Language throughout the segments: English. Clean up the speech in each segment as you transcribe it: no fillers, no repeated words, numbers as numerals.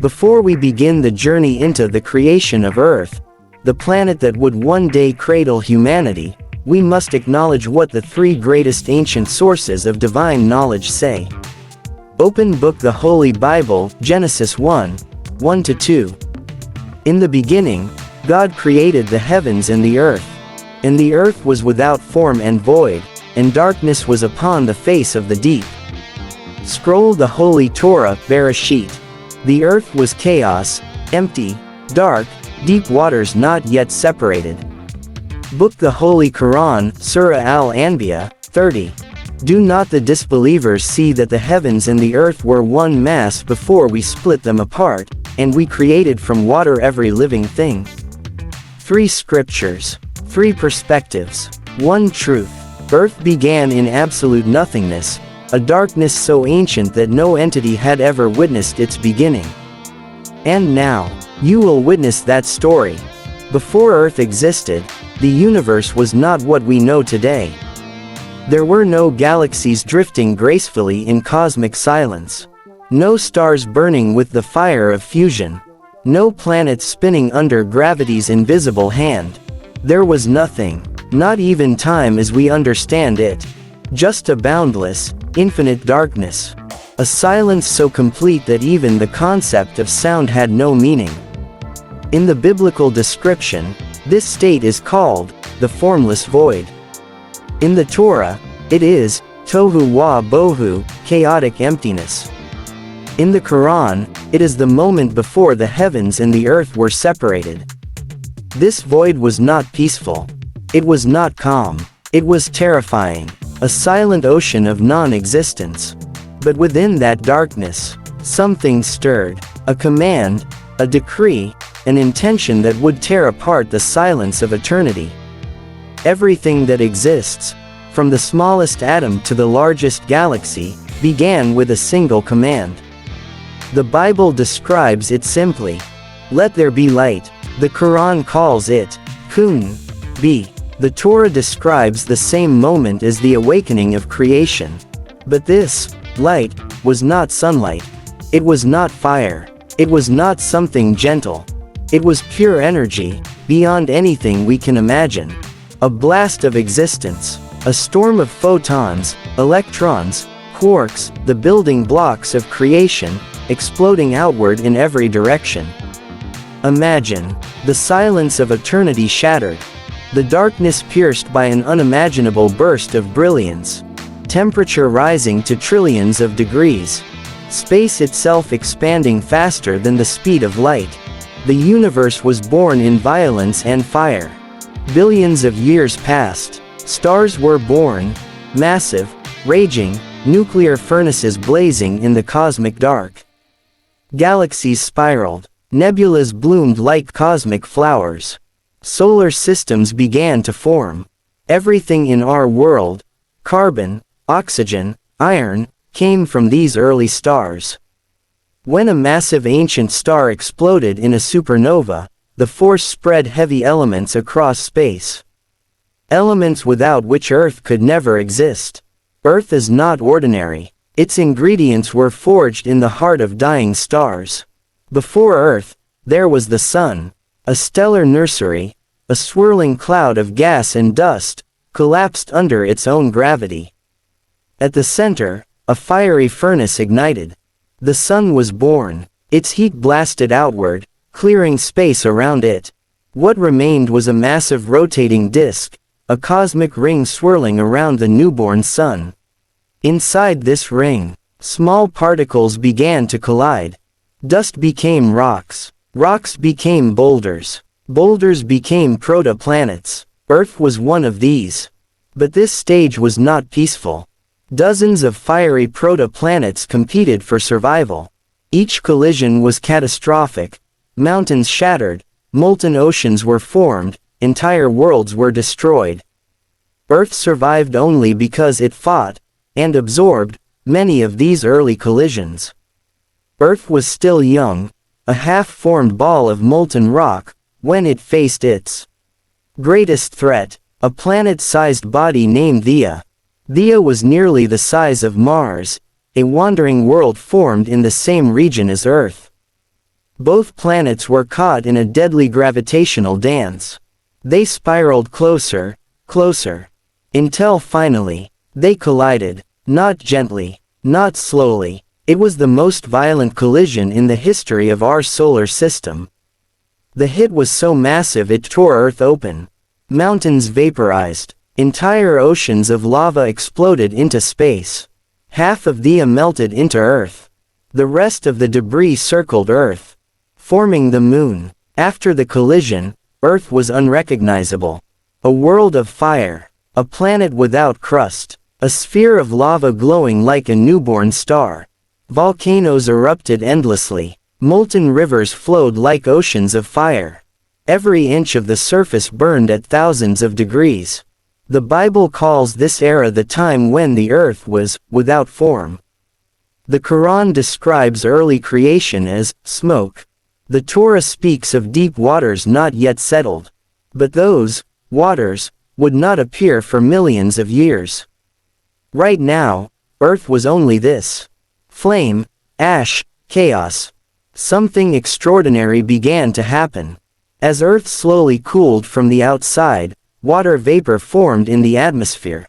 Before we begin the journey into the creation of Earth, the planet that would one day cradle humanity, we must acknowledge what the three greatest ancient sources of divine knowledge say. Open book the Holy Bible, Genesis 1, 1-2. In the beginning, God created the heavens and the earth. And the earth was without form and void, and darkness was upon the face of the deep. Scroll the Holy Torah, Bereshit. The earth was chaos, empty, dark, deep waters not yet separated. Book the Holy Quran, Surah Al-Anbiya, 30. Do not the disbelievers see that the heavens and the earth were one mass before we split them apart, and we created from water every living thing? 3 scriptures. 3 perspectives. 1 truth. Earth began in absolute nothingness, a darkness so ancient that no entity had ever witnessed its beginning. And now, you will witness that story. Before Earth existed, the universe was not what we know today. There were no galaxies drifting gracefully in cosmic silence. No stars burning with the fire of fusion. No planets spinning under gravity's invisible hand. There was nothing, not even time as we understand it. Just a boundless, infinite darkness. A silence so complete that even the concept of sound had no meaning. In the biblical description, this state is called the formless void. In the Torah, it is tohu wa bohu, chaotic emptiness. In the Quran, it is the moment before the heavens and the earth were separated. This void was not peaceful. It was not calm. It was terrifying. A silent ocean of non-existence. But within that darkness, something stirred. A command, a decree, an intention that would tear apart the silence of eternity. Everything that exists, from the smallest atom to the largest galaxy, began with a single command. The Bible describes it simply. Let there be light. The Quran calls it kun, be. The Torah describes the same moment as the awakening of creation. But this light was not sunlight. It was not fire. It was not something gentle. It was pure energy, beyond anything we can imagine. A blast of existence. A storm of photons, electrons, quarks, the building blocks of creation, exploding outward in every direction. Imagine the silence of eternity shattered. The darkness pierced by an unimaginable burst of brilliance. Temperature rising to trillions of degrees. Space itself expanding faster than the speed of light. The universe was born in violence and fire. Billions of years passed. Stars were born, massive, raging, nuclear furnaces blazing in the cosmic dark. Galaxies spiraled. Nebulas bloomed like cosmic flowers. Solar systems began to form. Everything in our world, carbon, oxygen, iron, came from these early stars. When a massive ancient star exploded in a supernova, the force spread heavy elements across space. Elements without which Earth could never exist. Earth is not ordinary. Its ingredients were forged in the heart of dying stars. Before Earth, there was the Sun. A stellar nursery, a swirling cloud of gas and dust, collapsed under its own gravity. At the center, a fiery furnace ignited. The Sun was born. Its heat blasted outward, clearing space around it. What remained was a massive rotating disk, a cosmic ring swirling around the newborn Sun. Inside this ring, small particles began to collide. Dust became rocks. Rocks became boulders. Boulders became protoplanets. Earth was one of these. But this stage was not peaceful. Dozens of fiery protoplanets competed for survival. Each collision was catastrophic. Mountains shattered. Molten oceans were formed. Entire worlds were destroyed. Earth survived only because it fought, and absorbed, many of these early collisions. Earth was still young, a half-formed ball of molten rock, when it faced its greatest threat, a planet-sized body named Theia. Theia was nearly the size of Mars, a wandering world formed in the same region as Earth. Both planets were caught in a deadly gravitational dance. They spiraled closer, closer, until finally, they collided, not gently, not slowly. It was the most violent collision in the history of our solar system. The hit was so massive it tore Earth open. Mountains vaporized. Entire oceans of lava exploded into space. Half of them melted into Earth. The rest of the debris circled Earth, forming the moon. After the collision, Earth was unrecognizable. A world of fire. A planet without crust. A sphere of lava glowing like a newborn star. Volcanoes erupted endlessly. Molten rivers flowed like oceans of fire. Every inch of the surface burned at thousands of degrees. The Bible calls this era the time when the earth was without form. The Quran describes early creation as smoke. The Torah speaks of deep waters not yet settled. But those waters would not appear for millions of years. Right now, Earth was only this. Flame, ash, chaos. Something extraordinary began to happen. As Earth slowly cooled from the outside, water vapor formed in the atmosphere.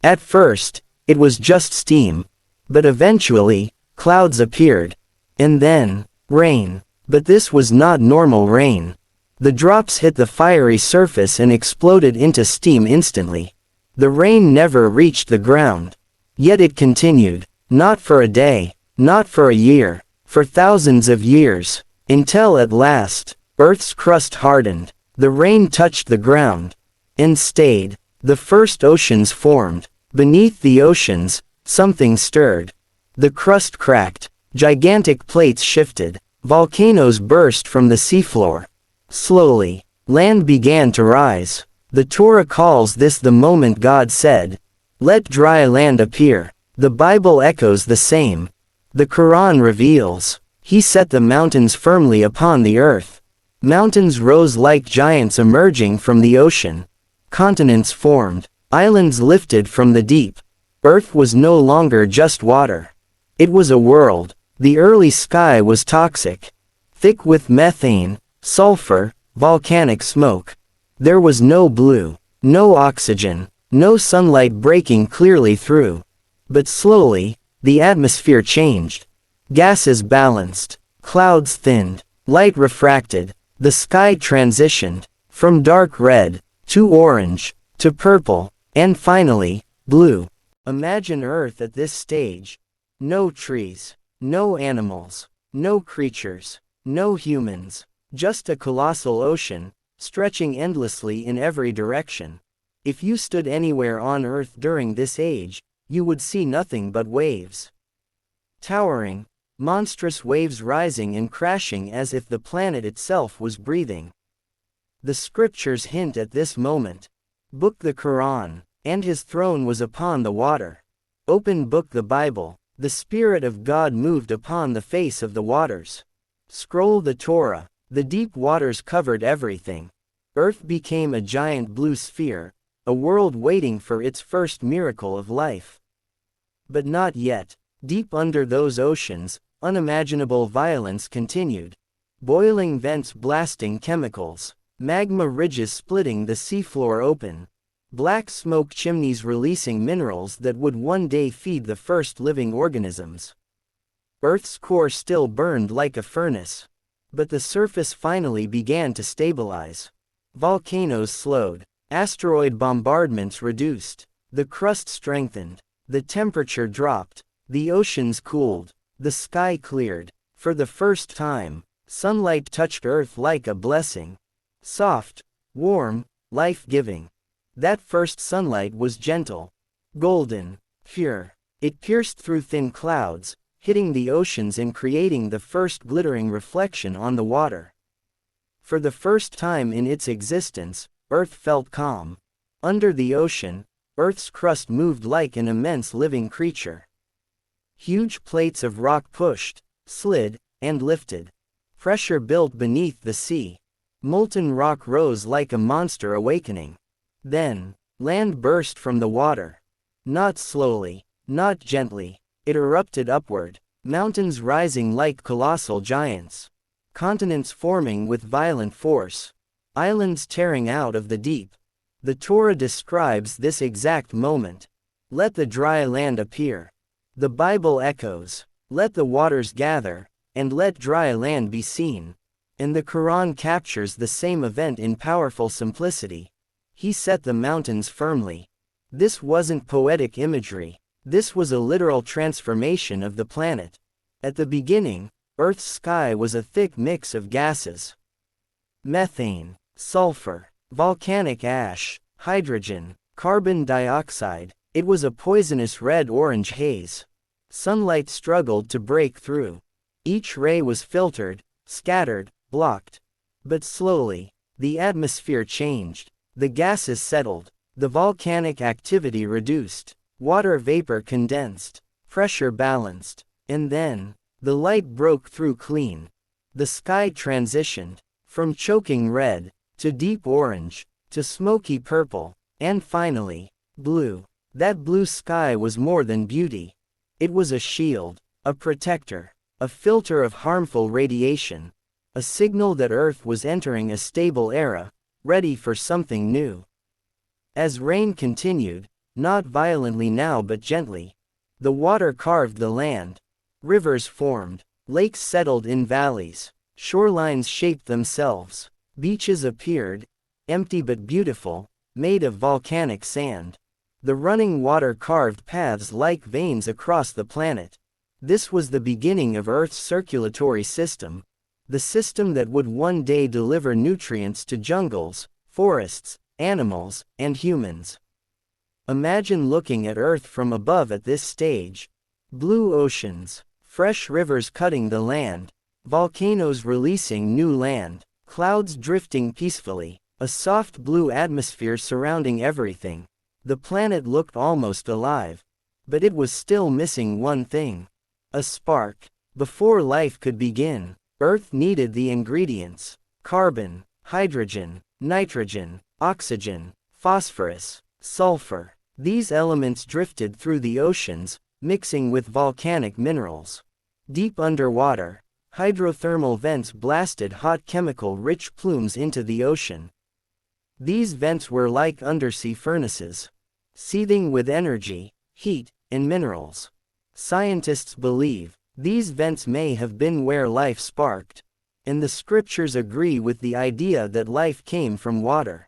At first, it was just steam. But eventually, clouds appeared. And then, rain. But this was not normal rain. The drops hit the fiery surface and exploded into steam instantly. The rain never reached the ground. Yet it continued. Not for a day, not for a year, for thousands of years, until at last, Earth's crust hardened. The rain touched the ground and stayed. The first oceans formed. Beneath the oceans, something stirred. The crust cracked. Gigantic plates shifted. Volcanoes burst from the seafloor. Slowly, land began to rise. The Torah calls this the moment God said, "Let dry land appear." The Bible echoes the same. The Quran reveals, He set the mountains firmly upon the earth. Mountains rose like giants emerging from the ocean. Continents formed. Islands lifted from the deep. Earth was no longer just water. It was a world. The early sky was toxic. Thick with methane, sulfur, volcanic smoke. There was no blue, no oxygen, no sunlight breaking clearly through. But slowly, the atmosphere changed. Gases balanced. Clouds thinned. Light refracted. The sky transitioned. From dark red, to orange, to purple, and finally, blue. Imagine Earth at this stage. No trees. No animals. No creatures. No humans. Just a colossal ocean, stretching endlessly in every direction. If you stood anywhere on Earth during this age, you would see nothing but waves. Towering, monstrous waves rising and crashing as if the planet itself was breathing. The scriptures hint at this moment. Book the Quran, and His throne was upon the water. Open book the Bible, the Spirit of God moved upon the face of the waters. Scroll the Torah, the deep waters covered everything. Earth became a giant blue sphere, a world waiting for its first miracle of life. But not yet. Deep under those oceans, unimaginable violence continued. Boiling vents blasting chemicals. Magma ridges splitting the seafloor open. Black smoke chimneys releasing minerals that would one day feed the first living organisms. Earth's core still burned like a furnace. But the surface finally began to stabilize. Volcanoes slowed. Asteroid bombardments reduced. The crust strengthened. The temperature dropped. The oceans cooled. The sky cleared. For the first time, sunlight touched Earth like a blessing. Soft, warm, life-giving. That first sunlight was gentle, golden, pure. It pierced through thin clouds, hitting the oceans and creating the first glittering reflection on the water. For the first time in its existence, Earth felt calm. Under the ocean, Earth's crust moved like an immense living creature. Huge plates of rock pushed, slid, and lifted. Pressure built beneath the sea. Molten rock rose like a monster awakening. Then, land burst from the water. Not slowly, not gently. It erupted upward, mountains rising like colossal giants. continents forming with violent force, islands tearing out of the deep. The Torah describes this exact moment. Let the dry land appear. The Bible echoes, let the waters gather, and let dry land be seen. And the Quran captures the same event in powerful simplicity. He set the mountains firmly. This wasn't poetic imagery. This was a literal transformation of the planet. At the beginning, Earth's sky was a thick mix of gases. Methane, sulfur, volcanic ash, hydrogen, carbon dioxide. It was a poisonous red-orange haze. Sunlight struggled to break through. Each ray was filtered, scattered, blocked. But slowly, the atmosphere changed. The gases settled. The volcanic activity reduced. Water vapor condensed. Pressure balanced. And then, the light broke through clean. The sky transitioned from choking red, to deep orange, to smoky purple, and finally, blue. That blue sky was more than beauty. It was a shield, a protector, a filter of harmful radiation, a signal that Earth was entering a stable era, ready for something new. As rain continued, not violently now but gently, the water carved the land. Rivers formed, lakes settled in valleys, shorelines shaped themselves, beaches appeared, empty but beautiful, made of volcanic sand. The running water carved paths like veins across the planet. This was the beginning of Earth's circulatory system, the system that would one day deliver nutrients to jungles, forests, animals, and humans. Imagine looking at Earth from above at this stage. Blue oceans, fresh rivers cutting the land, volcanoes releasing new land, clouds drifting peacefully, a soft blue atmosphere surrounding everything. The planet looked almost alive. But it was still missing one thing. A spark. Before life could begin, Earth needed the ingredients: carbon, hydrogen, nitrogen, oxygen, phosphorus, sulfur. These elements drifted through the oceans, mixing with volcanic minerals. Deep underwater, hydrothermal vents blasted hot chemical-rich plumes into the ocean. These vents were like undersea furnaces, seething with energy, heat, and minerals. Scientists believe these vents may have been where life sparked, and the scriptures agree with the idea that life came from water.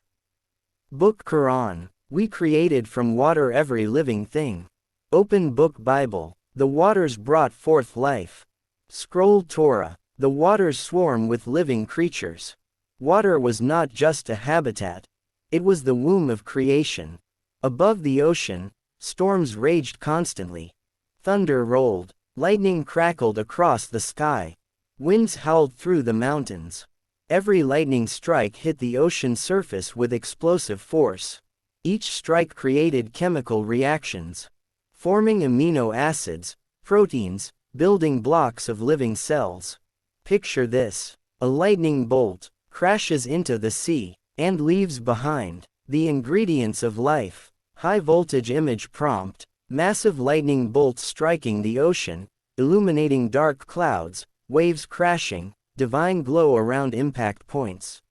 Book Quran, we created from water every living thing. Open Book Bible, the waters brought forth life. Scroll Torah, the waters swarm with living creatures. Water was not just a habitat, it was the womb of creation. Above the ocean, storms raged constantly. Thunder rolled, lightning crackled across the sky. Winds howled through the mountains. Every lightning strike hit the ocean surface with explosive force. Each strike created chemical reactions, forming amino acids, proteins, building blocks of living cells. Picture this: a lightning bolt crashes into the sea, and leaves behind the ingredients of life. High voltage image prompt: massive lightning bolts striking the ocean, illuminating dark clouds, waves crashing, divine glow around impact points.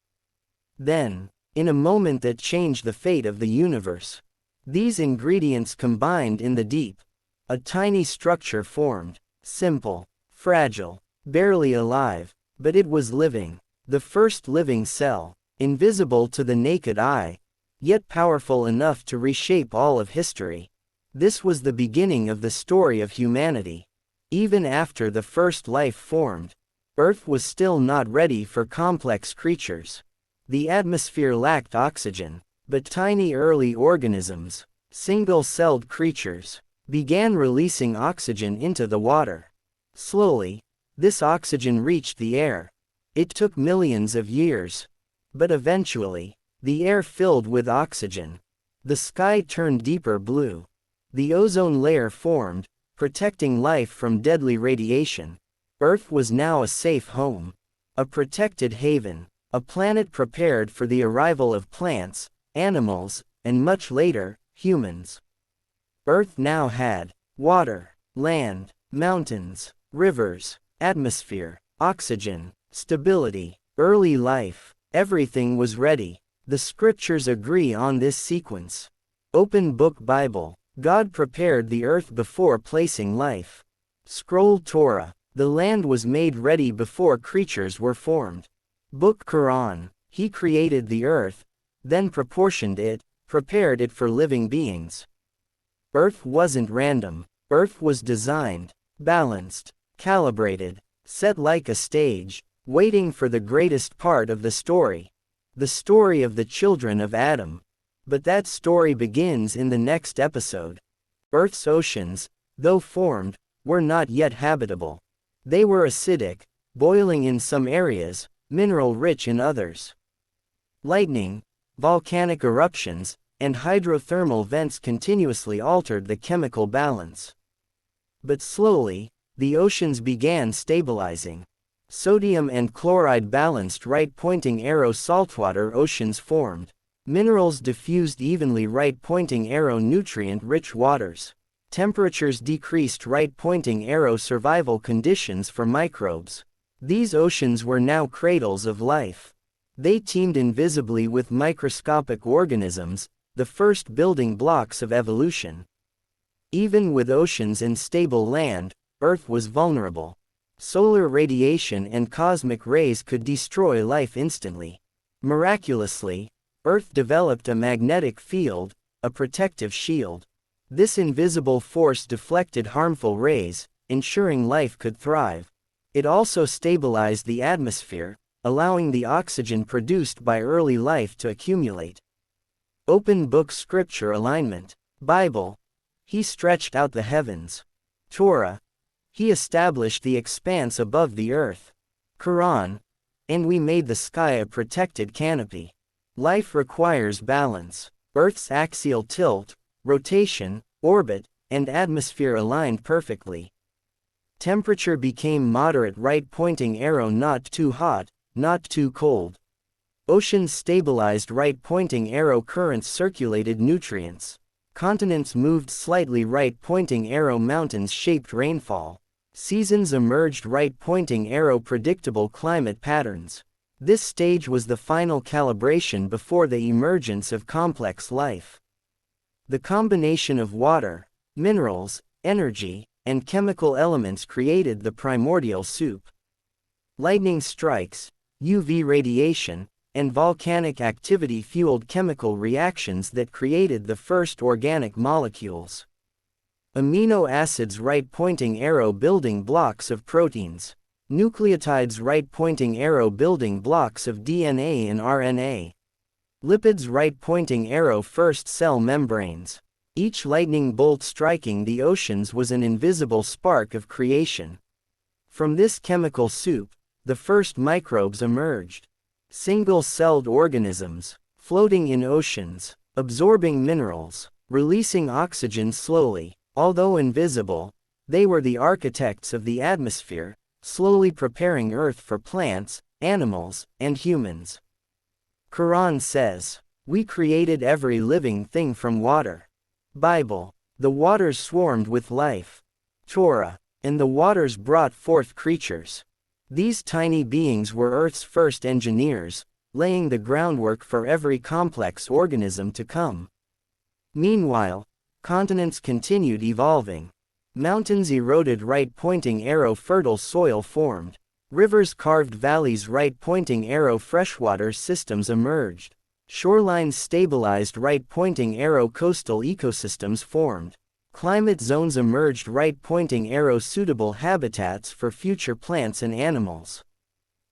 Then, in a moment that changed the fate of the universe, these ingredients combined in the deep. A tiny structure formed, simple, fragile, barely alive, but it was living. The first living cell, invisible to the naked eye, yet powerful enough to reshape all of history. This was the beginning of the story of humanity. Even after the first life formed, Earth was still not ready for complex creatures. The atmosphere lacked oxygen, but tiny early organisms, single-celled creatures, began releasing oxygen into the water. Slowly, this oxygen reached the air. It took millions of years. But eventually, the air filled with oxygen. The sky turned deeper blue. The ozone layer formed, protecting life from deadly radiation. Earth was now a safe home, a protected haven, a planet prepared for the arrival of plants, animals, and much later, humans. Earth now had water, land, mountains, rivers, atmosphere, oxygen, Stability. Early life. Everything was ready. The scriptures agree on this sequence. Open Book Bible. God prepared the earth before placing life. Scroll Torah. The land was made ready before creatures were formed. Book Quran. He created the earth, then proportioned it, prepared it for living beings. Earth wasn't random. Earth was designed, balanced, calibrated, set like a stage, waiting for the greatest part of the story of the children of Adam. But that story begins in the next episode. Earth's oceans, though formed, were not yet habitable. They were acidic, boiling in some areas, mineral-rich in others. Lightning, volcanic eruptions, and hydrothermal vents continuously altered the chemical balance. But slowly, the oceans began stabilizing. Sodium and chloride balanced right-pointing arrow saltwater oceans formed. Minerals diffused evenly right-pointing arrow nutrient-rich waters. Temperatures decreased right-pointing arrow survival conditions for microbes. These oceans were now cradles of life. They teemed invisibly with microscopic organisms, the first building blocks of evolution. Even with oceans and stable land, Earth was vulnerable. Solar radiation and cosmic rays could destroy life instantly. Miraculously, Earth developed a magnetic field, a protective shield. This invisible force deflected harmful rays, ensuring life could thrive. It also stabilized the atmosphere, allowing the oxygen produced by early life to accumulate. Open Book Scripture Alignment. Bible. He stretched out the heavens. Torah. He established the expanse above the earth. Quran. And we made the sky a protected canopy. Life requires balance. Earth's axial tilt, rotation, orbit, and atmosphere aligned perfectly. Temperature became moderate right-pointing arrow, not too hot, not too cold. Oceans stabilized right-pointing arrow currents, circulated nutrients. Continents moved slightly right-pointing arrow, mountains shaped rainfall. Seasons emerged right-pointing arrow, predictable climate patterns. This stage was the final calibration before the emergence of complex life. The combination of water, minerals, energy, and chemical elements created the primordial soup. Lightning strikes, UV radiation, and volcanic activity fueled chemical reactions that created the first organic molecules. Amino acids right-pointing arrow, building blocks of proteins. Nucleotides right-pointing arrow, building blocks of DNA and RNA. Lipids right-pointing arrow, first cell membranes. Each lightning bolt striking the oceans was an invisible spark of creation. From this chemical soup, the first microbes emerged. Single-celled organisms, floating in oceans, absorbing minerals, releasing oxygen slowly. Although invisible, they were the architects of the atmosphere, slowly preparing Earth for plants, animals, and humans. Quran says, "We created every living thing from water." Bible. The waters swarmed with life. Torah. And the waters brought forth creatures. These tiny beings were Earth's first engineers, laying the groundwork for every complex organism to come. Meanwhile, continents continued evolving. Mountains eroded right-pointing arrow, fertile soil formed. Rivers carved valleys, right-pointing arrow, freshwater systems emerged. Shorelines stabilized, right-pointing arrow, coastal ecosystems formed. Climate zones emerged, right-pointing arrow, suitable habitats for future plants and animals.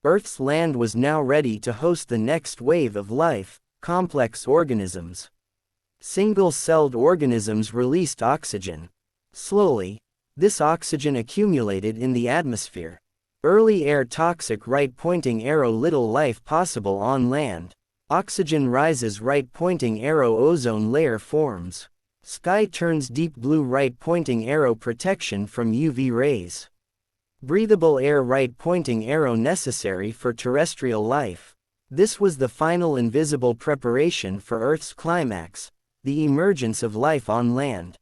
Earth's land was now ready to host the next wave of life, complex organisms. Single-celled organisms released oxygen. Slowly, this oxygen accumulated in the atmosphere. Early air toxic, right-pointing arrow, little life possible on land. Oxygen rises, right-pointing arrow, ozone layer forms. Sky turns deep blue, right-pointing arrow, protection from UV rays. Breathable air, right-pointing arrow, necessary for terrestrial life. This was the final invisible preparation for Earth's climax, the emergence of life on land.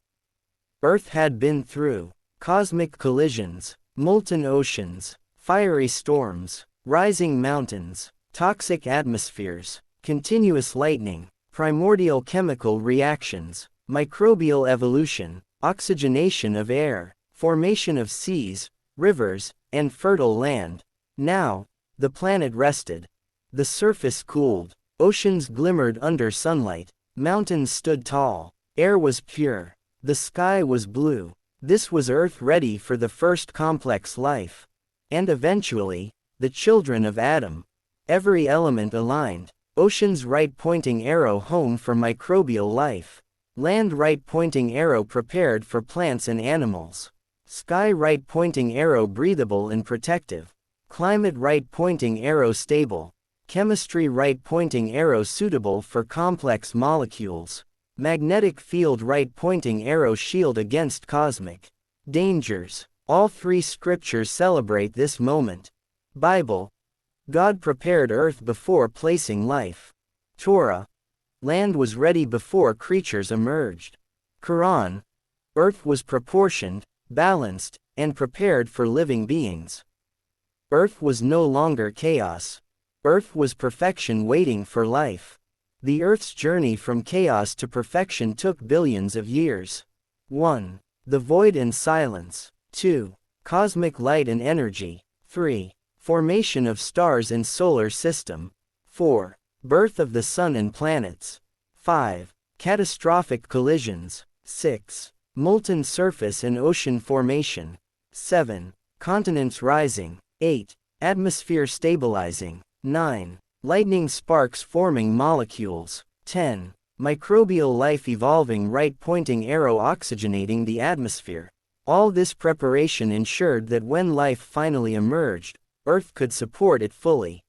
Earth had been through cosmic collisions, molten oceans, fiery storms, Rising mountains, toxic atmospheres, continuous lightning, primordial chemical reactions, microbial evolution, oxygenation of air, formation of seas, rivers, and fertile land. Now, the planet rested. The surface cooled, oceans glimmered under sunlight, mountains stood tall, air was pure, the sky was blue. This was Earth ready for the first complex life. And eventually, the children of Adam. Every element aligned. Ocean's right-pointing arrow home for microbial life. Land right-pointing arrow prepared for plants and animals. Sky right-pointing arrow breathable and protective. Climate right-pointing arrow stable. Chemistry right-pointing arrow suitable for complex molecules. Magnetic field right-pointing arrow shield against cosmic dangers. All three scriptures celebrate this moment. Bible. God prepared earth before placing life. Torah. Land was ready before creatures emerged. Quran. Earth was proportioned, balanced, and prepared for living beings. Earth was no longer chaos. Earth was perfection waiting for life. The Earth's journey from chaos to perfection took billions of years. 1. The void and silence. 2. Cosmic light and energy. 3. Formation of stars and solar system. 4. Birth of the sun and planets. 5. Catastrophic collisions. 6. Molten surface and ocean formation. 7. Continents rising. 8. Atmosphere stabilizing. 9. Lightning sparks forming molecules. 10. Microbial life evolving right-pointing arrow oxygenating the atmosphere. All this preparation ensured that when life finally emerged, Earth could support it fully.